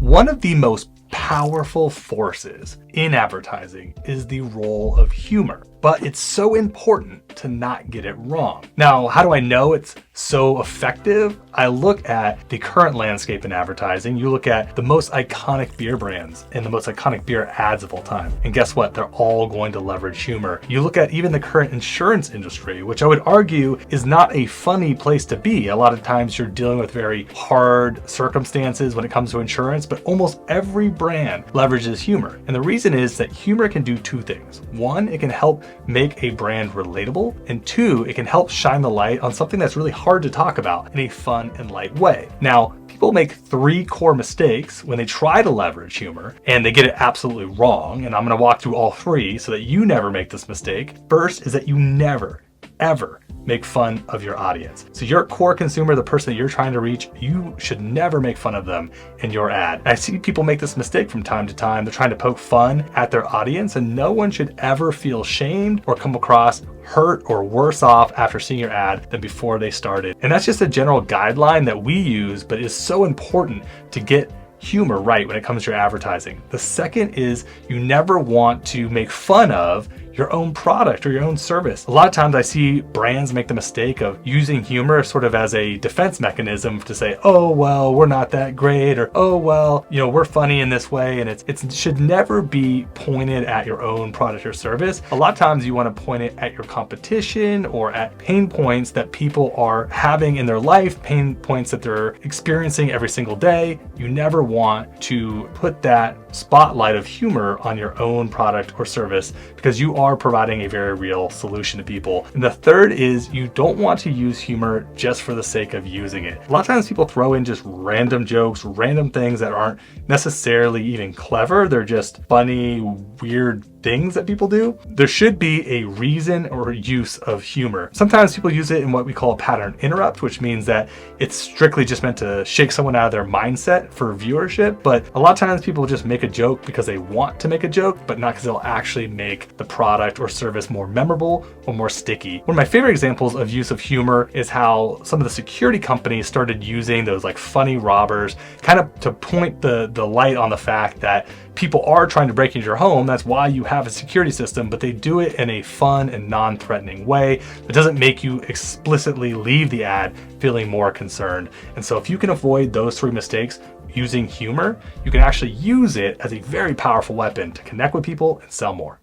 One of the most powerful forces in advertising is the role of humor, but it's so important to not get it wrong. Now, how do I know it's so effective? I look at the current landscape in advertising. You look at the most iconic beer brands and the most iconic beer ads of all time. And guess what? They're all going to leverage humor. You look at even the current insurance industry, which I would argue is not a funny place to be. A lot of times you're dealing with very hard circumstances when it comes to insurance, but almost every brand leverages humor. And the reason is that humor can do two things. One, it can help make a brand relatable, and two, it can help shine the light on something that's really hard to talk about in a fun and light way. Now, people make three core mistakes when they try to leverage humor, and they get it absolutely wrong. And I'm going to walk through all three so that you never make this mistake. First is that you never, ever make fun of your audience. So your core consumer, the person that you're trying to reach, you should never make fun of them in your ad. I see people make this mistake from time to time. They're trying to poke fun at their audience, and no one should ever feel shamed or come across hurt or worse off after seeing your ad than before they started. And that's just a general guideline that we use, but is so important to get humor right when it comes to your advertising. The second is you never want to make fun of your own product or your own service. A lot of times I see brands make the mistake of using humor sort of as a defense mechanism to say, oh, well, we're not that great, or, oh, well, we're funny in this way. And it should never be pointed at your own product or service. A lot of times you want to point it at your competition or at pain points that people are having in their life, pain points that they're experiencing every single day. You never want to put that spotlight of humor on your own product or service, because you are providing a very real solution to people. And the third is you don't want to use humor just for the sake of using it. A lot of times people throw in just random jokes, random things that aren't necessarily even clever. They're just funny, weird things that people do. There should be a reason or use of humor. Sometimes people use it in what we call a pattern interrupt, which means that it's strictly just meant to shake someone out of their mindset for viewership. But a lot of times people just make a joke because they want to make a joke, but not because they'll actually make the product or service more memorable or more sticky. One of my favorite examples of use of humor is how some of the security companies started using those like funny robbers kind of to point the light on the fact that people are trying to break into your home. That's why you have a security system, but they do it in a fun and non-threatening way that doesn't make you explicitly leave the ad feeling more concerned. And so if you can avoid those three mistakes using humor, you can actually use it as a very powerful weapon to connect with people and sell more.